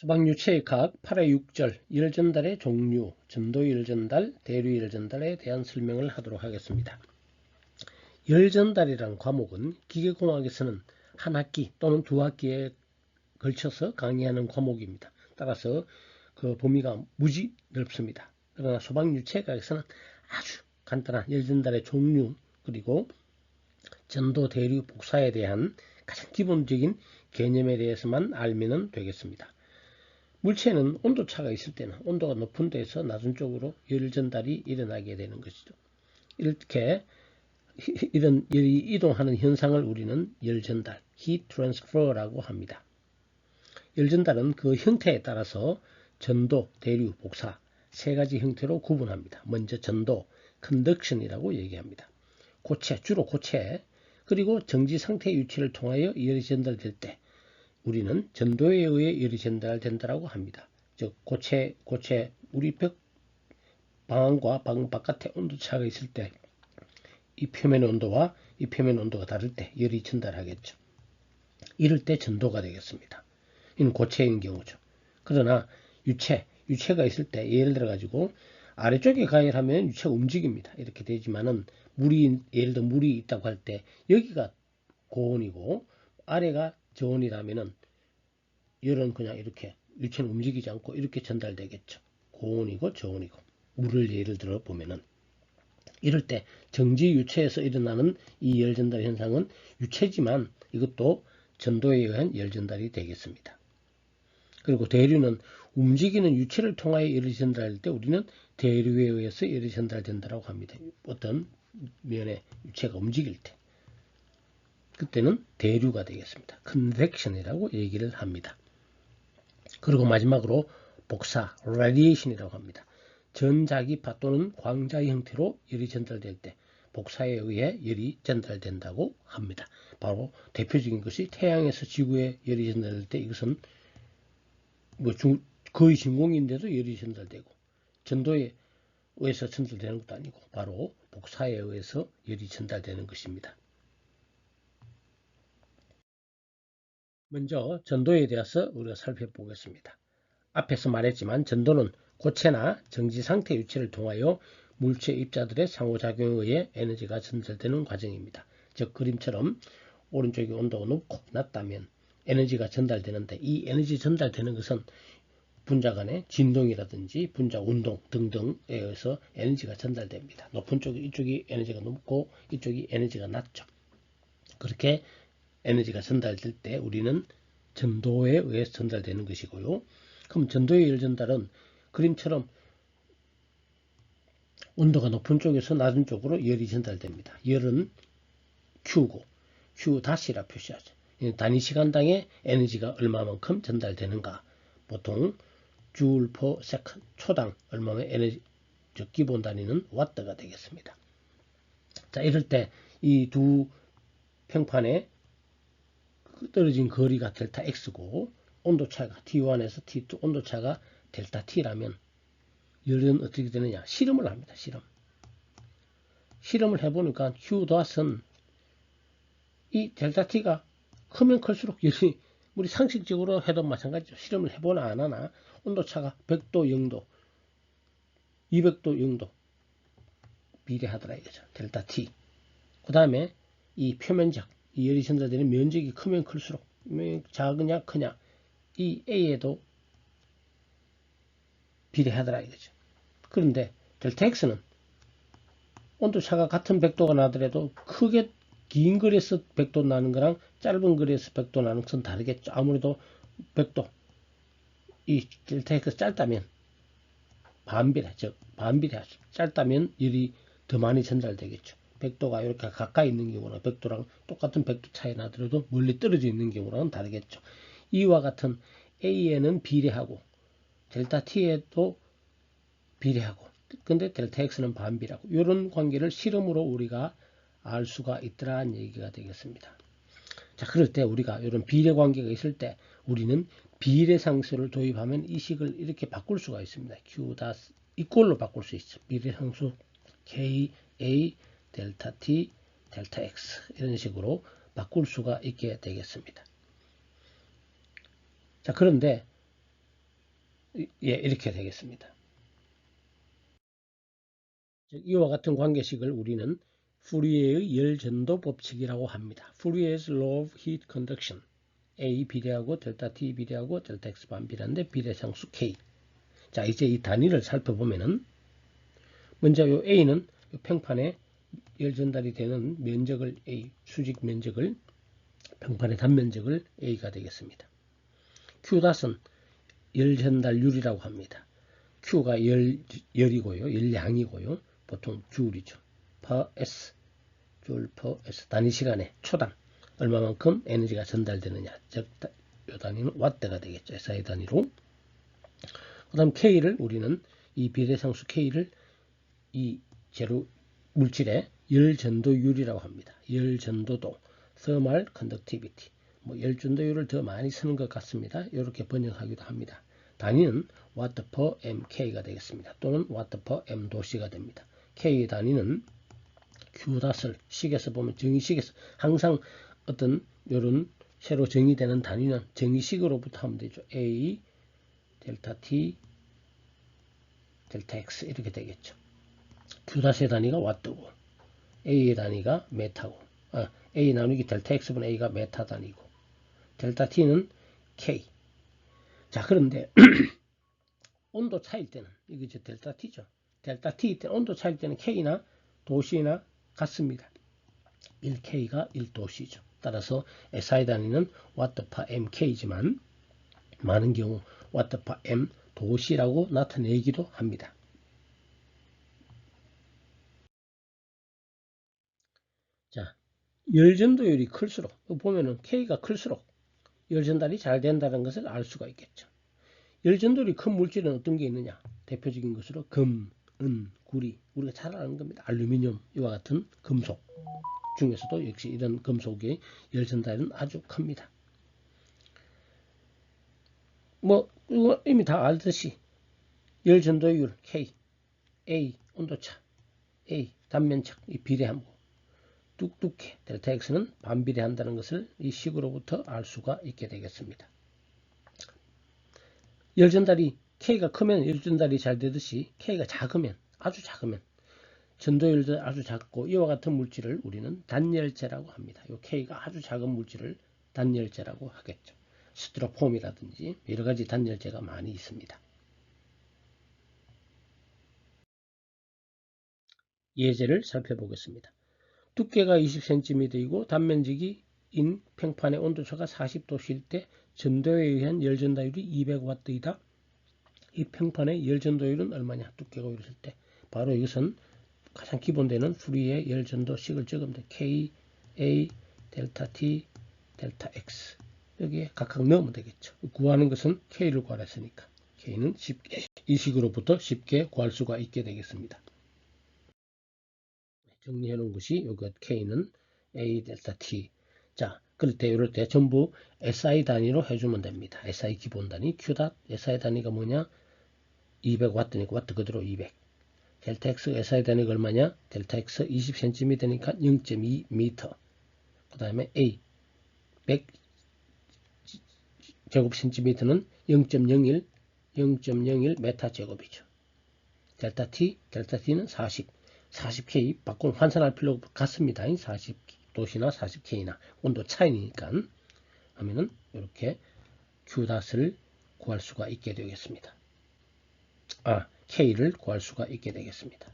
소방유체의 각 8의 6절 열전달의 종류, 전도열전달, 대류열전달에 대한 설명을 하도록 하겠습니다. 열전달이라는 과목은 기계공학에서는 한 학기 또는 두 학기에 걸쳐서 강의하는 과목입니다. 따라서 그 범위가 무지 넓습니다. 그러나 소방유체학에서는 아주 간단한 열전달의 종류 그리고 전도, 대류, 복사에 대한 가장 기본적인 개념에 대해서만 알면 되겠습니다. 물체는 온도차가 있을 때는 온도가 높은 데서 낮은 쪽으로 열 전달이 일어나게 되는 것이죠. 이렇게 이런 열이 이동하는 현상을 우리는 열 전달, heat transfer라고 합니다. 열 전달은 그 형태에 따라서 전도, 대류, 복사 세 가지 형태로 구분합니다. 먼저 전도, conduction이라고 얘기합니다. 고체, 주로 고체, 그리고 정지 상태의 유체를 통하여 열이 전달될 때 우리는 전도에 의해 열이 전달된다고 합니다. 즉 고체 우리 벽 방안과 방 바깥의 온도차가 있을 때 이 표면 온도와 이 표면 온도가 다를 때 열이 전달하겠죠. 이럴 때 전도가 되겠습니다. 이는 고체인 경우죠. 그러나 유체가 있을 때 예를 들어 가지고 아래쪽에 가열하면 유체가 움직입니다. 이렇게 되지만은 예를 들어 물이 있다고 할 때 여기가 고온이고 아래가 저온이라면은 열은 그냥 이렇게 유체는 움직이지 않고 이렇게 전달되겠죠. 고온이고 저온이고 물을 예를 들어 보면은 이럴 때 정지 유체에서 일어나는 이 열 전달 현상은 유체지만 이것도 전도에 의한 열 전달이 되겠습니다. 그리고 대류는 움직이는 유체를 통하여 열이 전달할 때 우리는 대류에 의해서 열이 전달된다고 합니다. 어떤 면에 유체가 움직일 때 그때는 대류가 되겠습니다. 컨벡션이라고 얘기를 합니다. 그리고 마지막으로 복사, radiation이라고 합니다. 전자기파 또는 광자의 형태로 열이 전달될 때 복사에 의해 열이 전달된다고 합니다. 바로 대표적인 것이 태양에서 지구에 열이 전달될 때 이것은 거의 진공인데도 열이 전달되고 전도에 의해서 전달되는 것도 아니고 바로 복사에 의해서 열이 전달되는 것입니다. 먼저 전도에 대해서 우리가 살펴보겠습니다. 앞에서 말했지만 전도는 고체나 정지 상태 유체를 통하여 물체 입자들의 상호작용에 의해 에너지가 전달되는 과정입니다. 즉 그림처럼 오른쪽에 온도가 높고 낮다면 에너지가 전달되는데 이 에너지 전달되는 것은 분자 간의 진동이라든지 분자 운동 등등에 의해서 에너지가 전달됩니다. 높은 쪽이 이쪽이 에너지가 높고 이쪽이 에너지가 낮죠. 그렇게 에너지가 전달될 때 우리는 전도에 의해서 전달되는 것이고요. 그럼 전도의 열 전달은 그림처럼 온도가 높은 쪽에서 낮은 쪽으로 열이 전달됩니다. 열은 Q고 Q-라 표시하죠. 단위 시간당의 에너지가 얼마만큼 전달되는가. 보통 Joule per second, 초당 얼마만큼 에너지, 기본 단위는 와트가 되겠습니다. 자, 이럴 때 이 두 평판에 떨어진 거리가 델타 X고 온도차가 T1에서 T2 온도차가 델타 T라면 열은 어떻게 되느냐? 실험을 합니다. 실험을 해보니까 Q-닷은 이 델타 T가 크면 클수록 열이 우리 상식적으로 해도 마찬가지죠. 실험을 해보나 안 하나 온도차가 100도 0도 200도 0도 비례하더라 이거죠. 델타 T. 그 다음에 이 표면적, 이 열이 전달되는 면적이 크면 클수록 작으냐 크냐 이 A에도 비례하더라 이거죠. 그런데 델타 X는 온도차가 같은 100도가 나더라도 크게 긴 거리에서 100도 나는 거랑 짧은 거리에서 100도 나는 것은 다르겠죠. 아무래도 100도 이 델타 X 짧다면 반비례하죠. 짧다면 열이 더 많이 전달되겠죠. 100도가 이렇게 가까이 있는 경우나 100도랑 똑같은 100도 차이 나더라도 멀리 떨어져 있는 경우랑은 다르겠죠. 이와 같은 A에는 비례하고 델타 T에도 비례하고 근데 델타 X는 반비례하고 이런 관계를 실험으로 우리가 알 수가 있더라는 얘기가 되겠습니다. 자, 그럴 때 우리가 이런 비례 관계가 있을 때 우리는 비례상수를 도입하면 이 식을 이렇게 바꿀 수가 있습니다. Q 다 이꼴로 바꿀 수 있죠. 비례상수 K, A, 델타 T, 델타 X 이런 식으로 바꿀 수가 있게 되겠습니다. 자, 그런데 예, 이렇게 되겠습니다. 즉, 이와 같은 관계식을 우리는 푸리에의 열전도 법칙이라고 합니다. Fourier's law of heat conduction. A 비례하고 델타 T 비례하고 델타 X 반비례인데 비례상수 K. 자, 이제 이 단위를 살펴보면은 먼저 요 A는 요 평판에 열 전달이 되는 면적을 A, 수직 면적을 평판의 단면적을 A가 되겠습니다. Q닷은 열 전달률이라고 합니다. Q가 열이고요. 열량이고요. 보통 줄이죠. per S, 줄 per S 단위 시간에 초당 얼마만큼 에너지가 전달되느냐. 즉, 이 단위는 와트가 되겠죠. SI 단위로. 그 다음 K를 우리는 이 비례상수 K를 이 재료 물질의 열전도율이라고 합니다. 열전도도, thermal conductivity. 뭐 열전도율을 더 많이 쓰는 것 같습니다. 이렇게 번역하기도 합니다. 단위는 watt per mk가 되겠습니다. 또는 watt per m도씨가 됩니다. K의 단위는 Q닷을 식에서 보면 정의식에서 항상 어떤 이런 새로 정의되는 단위는 정의식으로부터 하면 되죠. A, 델타 T, 델타 X 이렇게 되겠죠. Q닷의 단위가 와트고 A의 단위가 메타고 A 나누기 델타 X분의 A가 메타 단위고 델타 T는 K. 자, 그런데 온도 차일 때는 이게 이제 델타 T죠. 델타 T 때 온도 차일 때는 K나 도시나 같습니다. 1K가 1도시죠. 따라서 SI 단위는 와트 per MK지만 많은 경우 와트 per M 도시라고 나타내기도 합니다. 자, 열전도율이 클수록 보면은 K가 클수록 열전달이 잘 된다는 것을 알 수가 있겠죠. 열전도율이 큰 물질은 어떤 게 있느냐? 대표적인 것으로 금, 은, 구리, 우리가 잘 아는 겁니다. 알루미늄 이와 같은 금속 중에서도 역시 이런 금속의 열전달은 아주 큽니다. 뭐 이미 다 알듯이 열전도율 K, A 온도차, A 단면적 이 비례함, 뚝뚝해 델타 X는 반비례한다는 것을 이 식으로부터 알 수가 있게 되겠습니다. 열전달이 K가 크면 열전달이 잘 되듯이 K가 작으면 아주 작으면 전도율도 아주 작고 이와 같은 물질을 우리는 단열재라고 합니다. 이 K가 아주 작은 물질을 단열재라고 하겠죠. 스티로폼이라든지 여러 가지 단열재가 많이 있습니다. 예제를 살펴보겠습니다. 두께가 20cm이고 단면적이 인 평판의 온도차가 40도씨일 때 전도에 의한 열전도율이 200W이다. 이 평판의 열전도율은 얼마냐? 두께가 이랬을 때 바로 이것은 가장 기본되는 푸리의 열전도식을 적으면 돼. K, A, 델타 T, 델타 X 여기에 각각 넣으면 되겠죠. 구하는 것은 K를 구하랬으니까 K는 쉽게 이 식으로부터 쉽게 구할 수가 있게 되겠습니다. 정리해 놓은 것이 여기 K는 A, 델타 T. 자, 그럴 때 이럴 때 전부 SI 단위로 해주면 됩니다. SI 기본 단위, Q닷 SI 단위가 뭐냐? 200W니까 와트 그대로 200. 델타 X SI 단위가 얼마냐? 델타 X 20cm니까 0.2m. 그 다음에 A 100 제곱센티미터는 0.01 메타 제곱이죠. 델타 T는 40K 바꿔 환산할 필요 같습니다. 40도시나 40K나 온도 차이니까 하면은 이렇게 Q닷을 구할 수가 있게 되겠습니다. K를 구할 수가 있게 되겠습니다.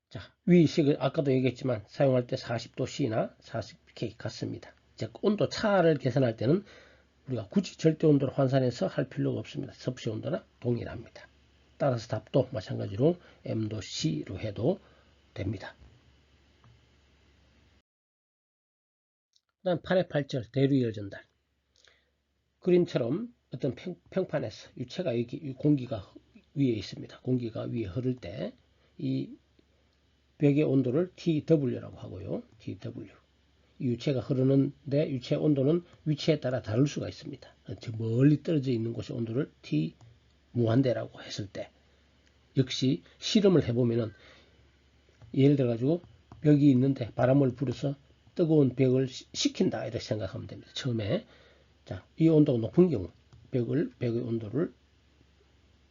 자, 위 식을 아까도 얘기했지만 사용할 때 40도C나 40K 같습니다. 즉 온도 차를 계산할 때는 우리가 굳이 절대 온도를 환산해서 할 필요가 없습니다. 섭씨 온도나 동일합니다. 따라서 답도 마찬가지로 M도 C로 해도 됩니다. 그 다음 8의 8절 대류열 전달. 그림처럼 어떤 평판에서 유체가 여기 공기가 위에 있습니다. 공기가 위에 흐를 때 이 벽의 온도를 TW라고 하고요. TW. 이 유체가 흐르는데 유체 온도는 위치에 따라 다를 수가 있습니다. 멀리 떨어져 있는 곳의 온도를 T 무한대라고 했을 때 역시 실험을 해보면은 예를 들어 가지고 벽이 있는데 바람을 불어서 뜨거운 벽을 식힌다 이렇게 생각하면 됩니다. 처음에 자, 이 온도가 높은 경우 벽의 온도를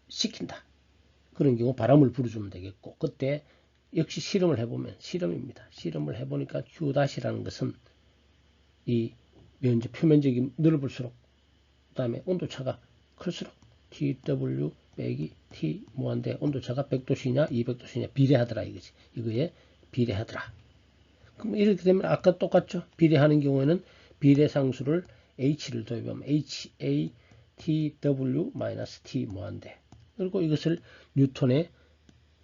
식힌다. 그런 경우 바람을 불어주면 되겠고 그때 역시 실험을 해보면 실험입니다. 실험을 해보니까 Q-라는 것은 이 면적 표면적이 넓을수록 그 다음에 온도차가 클수록 TW 빼기 T 무한대 온도차가 100도씨냐 200도씨냐 비례하더라 이거지. 이거에 비례하더라. 그럼 이렇게 되면 아까 똑같죠. 비례하는 경우에는 비례상수를 H를 도입하면 HATW-T 무한대. 그리고 이것을 뉴턴의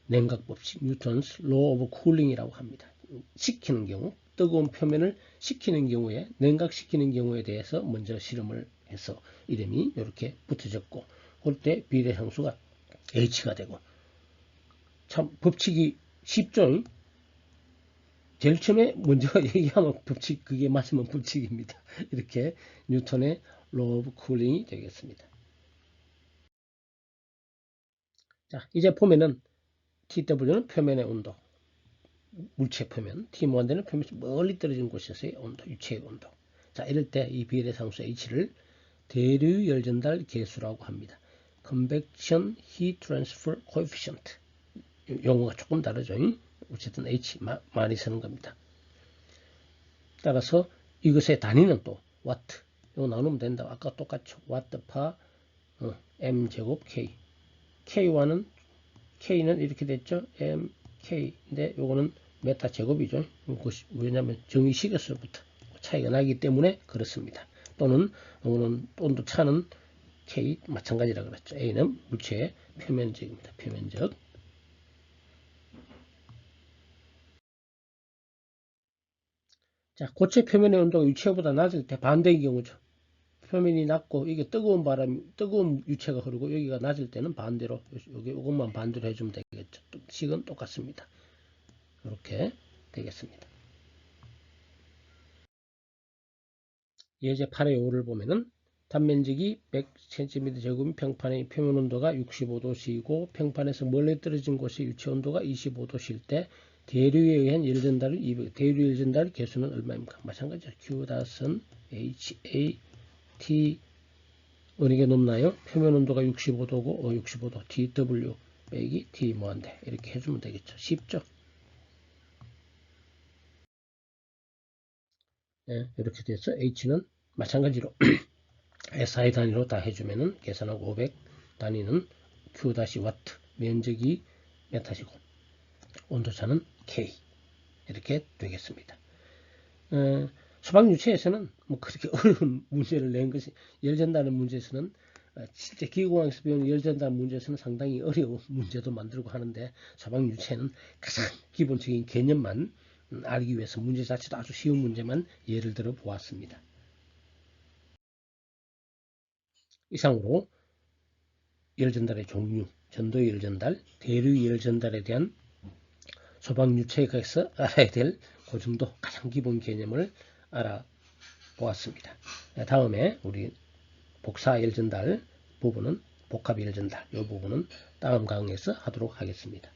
냉각법칙, 뉴턴's law of cooling이라고 합니다. 식히는 경우, 뜨거운 표면을 식히는 경우에, 냉각시키는 경우에 대해서 먼저 실험을 해서 이름이 이렇게 붙어졌고, 그때 비례상수가 H가 되고, 참 법칙이 쉽죠? 제일 처음에 먼저 얘기하면 법칙, 그게 맞으면 법칙입니다. 이렇게 뉴턴의 law of cooling이 되겠습니다. 자, 이제 보면은 TW는 표면의 온도, 물체 표면, T 무한대는 표면에서 멀리 떨어진 곳에서의 온도, 유체의 온도. 자, 이럴 때 이 비례상수 H를 대류 열전달 계수라고 합니다. Convection Heat Transfer Coefficient. 용어가 조금 다르죠. 어쨌든 H 많이 쓰는 겁니다. 따라서 이것의 단위는 또 와트. 이거 나누면 된다. 아까 똑같죠. 와트 파 M 제곱 K. K와는 K는 이렇게 됐죠. MK인데 요거는 메타 제곱이죠. 왜냐하면 정의식에서부터 차이가 나기 때문에 그렇습니다. 또는 요거는 온도 차는 K 마찬가지라 그랬죠. A는 물체의 표면적입니다. 표면적. 자, 고체 표면의 온도가 유체보다 낮을 때 반대의 경우죠. 표면이 낮고 이게 뜨거운 유체가 흐르고 여기가 낮을 때는 반대로 요것만 반대로 해주면 되겠죠. 식은 똑같습니다. 이렇게 되겠습니다. 예제 8의 5를 보면은 단면적이 100cm 제곱인 평판의 표면 온도가 65도씨이고 평판에서 멀리 떨어진 곳의 유체 온도가 25도씨일 때 대류에 의한 열전달을 200, 대류 열전달 개수는 얼마입니까? 마찬가지로 Q 닷은 HAT 어느 게 높나요? 표면 온도가 65도고 65도 TW 빼기 T 무한대 이렇게 해주면 되겠죠. 쉽죠? 네, 이렇게 돼서 H는 마찬가지로 SI 단위로 다 해주면은 계산하고 500 단위는 Q-와트 면적이 메타시고 온도차는 K 이렇게 되겠습니다. 소방 유체에서는 뭐 그렇게 어려운 문제를 낸 것이 열전다는 문제에서는 실제 기계공학에서 배우는 열전다 문제에서는 상당히 어려운 문제도 만들고 하는데 소방 유체는 가장 기본적인 개념만 알기 위해서 문제 자체도 아주 쉬운 문제만 예를 들어 보았습니다. 이상으로 열전달의 종류, 전도 열전달, 대류 열전달에 대한 소방 유체에서 알아야 될 그 정도 가장 기본 개념을 알아보았습니다. 다음에 우리 복사 열전달 부분은 복합 열전달 이 부분은 다음 강의에서 하도록 하겠습니다.